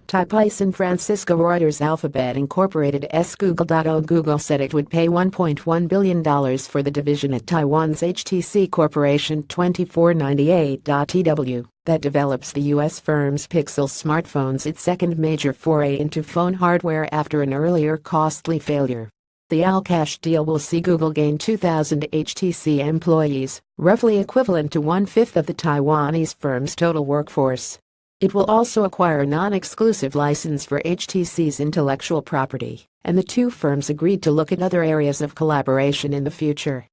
TAIPEISAN Francisco Reuters Alphabet Incorporated Google.O Google said it would pay $1.1 billion for the division at Taiwan's HTC Corporation 2498.TW that develops the U.S. firm's Pixel smartphones, its second major foray into phone hardware after an earlier costly failure. The all-cash deal will see Google gain 2,000 HTC employees, roughly equivalent to one-fifth of the Taiwanese firm's total workforce. It will also acquire a non-exclusive license for HTC's intellectual property, and the two firms agreed to look at other areas of collaboration in the future.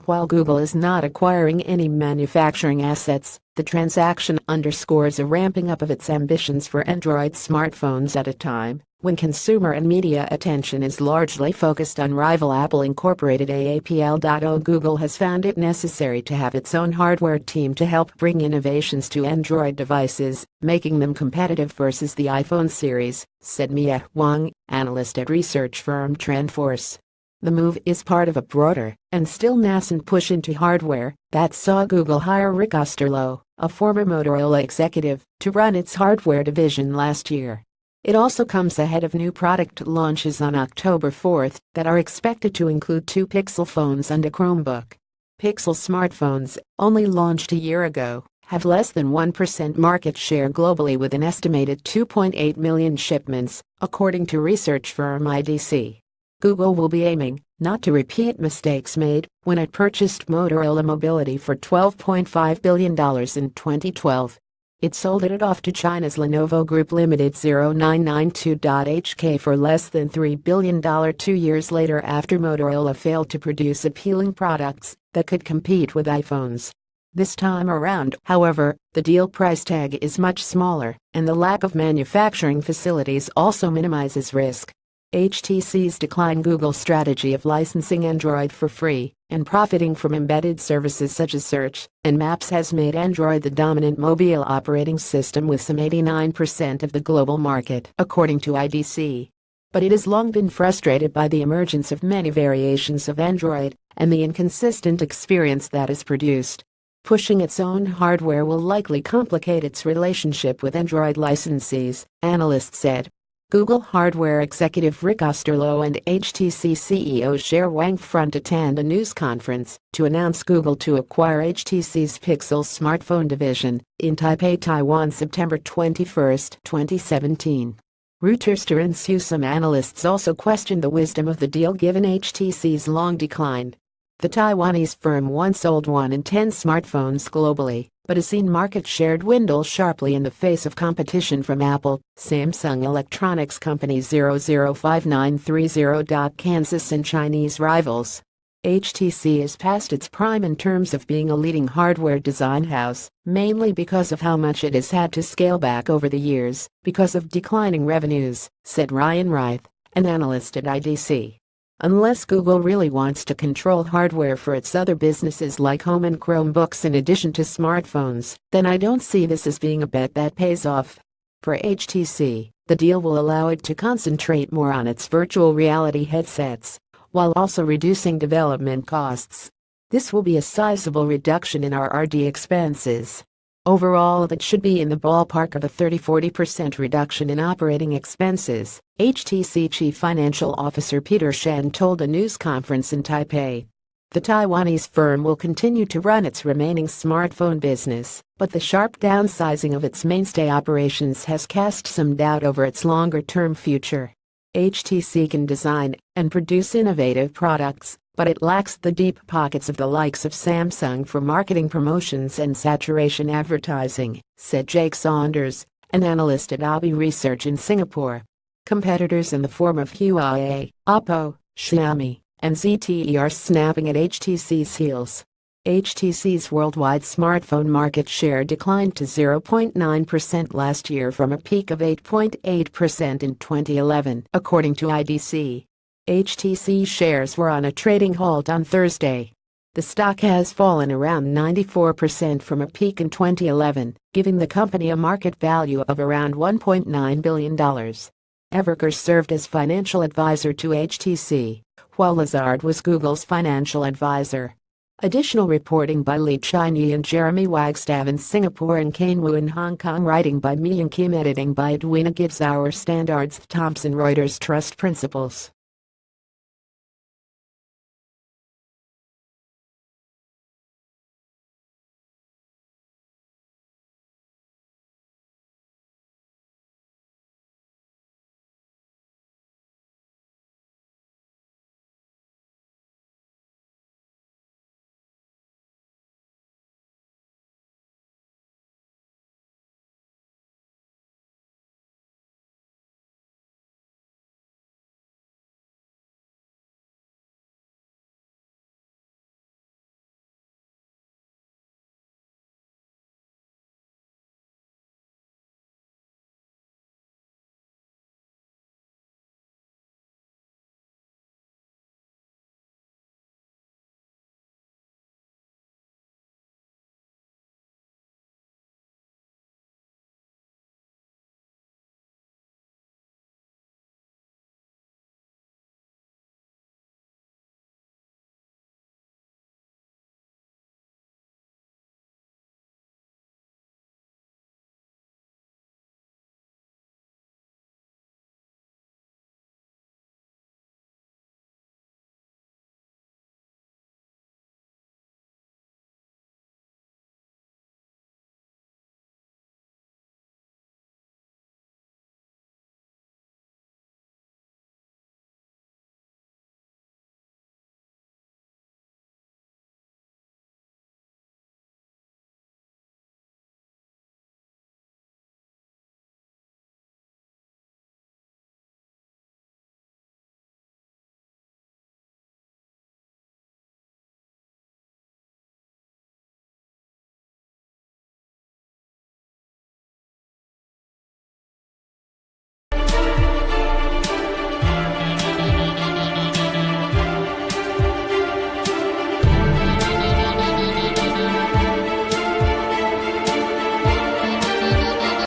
While Google is not acquiring any manufacturing assets, the transaction underscores a ramping up of its ambitions for Android smartphones at a time when consumer and media attention is largely focused on rival Apple Incorporated AAPL.O. Google has found it necessary to have its own hardware team to help bring innovations to Android devices, making them competitive versus the iPhone series, said Mia Wang, analyst at research firm TrendForce. The move is part of a broader and still nascent push into hardware that saw Google hire GOOGL.O, a former Motorola executive, to run its hardware division last year. It also comes ahead of new product launches on October 4 that are expected to include two Pixel phones and a Chromebook. Pixel smartphones, only launched a year ago, have less than 1% market share globally with an estimated 2.8 million shipments, according to research firm IDC. Google will be aiming not to repeat mistakes made when it purchased Motorola Mobility for $12.5 billion in 2012. It sold it off to China's Lenovo Group Limited 0992.HK for less than $3 billion 2 years later after Motorola failed to produce appealing products that could compete with iPhones. This time around, however, the deal price tag is much smaller, and the lack of manufacturing facilities also minimizes risk. HTC's decline Google's strategy of licensing Android for free and profiting from embedded services such as Search and Maps has made Android the dominant mobile operating system with some 89% of the global market, according to IDC. But it has long been frustrated by the emergence of many variations of Android and the inconsistent experience that is produced. Pushing its own hardware will likely complicate its relationship with Android licensees, analysts said. Google hardware executive Rick Osterloh and HTC CEO Cher Wang front attend a news conference to announce Google to acquire HTC's Pixel smartphone division in Taipei, Taiwan, September 21, 2017. Reuters and some analysts also questioned the wisdom of the deal given HTC's long decline. The Taiwanese firm once sold 1 in 10 smartphones globally, but has seen market share dwindle sharply in the face of competition from Apple, Samsung Electronics Company 005930. Kansas and Chinese rivals. HTC is past its prime in terms of being a leading hardware design house, mainly because of how much it has had to scale back over the years because of declining revenues, said Ryan Reith, an analyst at IDC. Unless Google really wants to control hardware for its other businesses like home and Chromebooks in addition to smartphones, then I don't see this as being a bet that pays off. For HTC, the deal will allow it to concentrate more on its virtual reality headsets, while also reducing development costs. This will be a sizable reduction in our R&D expenses. Overall, that should be in the ballpark of a 30–40% reduction in operating expenses, HTC Chief Financial Officer Peter Shen told a news conference in Taipei. The Taiwanese firm will continue to run its remaining smartphone business, but the sharp downsizing of its mainstay operations has cast some doubt over its longer-term future. HTC can design and produce innovative products, but it lacks the deep pockets of the likes of Samsung for marketing promotions and saturation advertising, said Jake Saunders, an analyst at Abe Research in Singapore. Competitors in the form of Huawei, Oppo, Xiaomi, and ZTE are snapping at HTC's heels. HTC's worldwide smartphone market share declined to 0.9% last year from a peak of 8.8% in 2011, according to IDC. HTC shares were on a trading halt on Thursday. The stock has fallen around 94% from a peak in 2011, giving the company a market value of around $1.9 billion. Evercore served as financial advisor to HTC, while Lazard was Google's financial advisor. Additional reporting by Li Chinyi and Jeremy Wagstaff in Singapore and Kane Wu in Hong Kong. Writing by Me and Kim. Editing by Edwina Gibbs. Our Standards. Thomson Reuters. Trust Principles.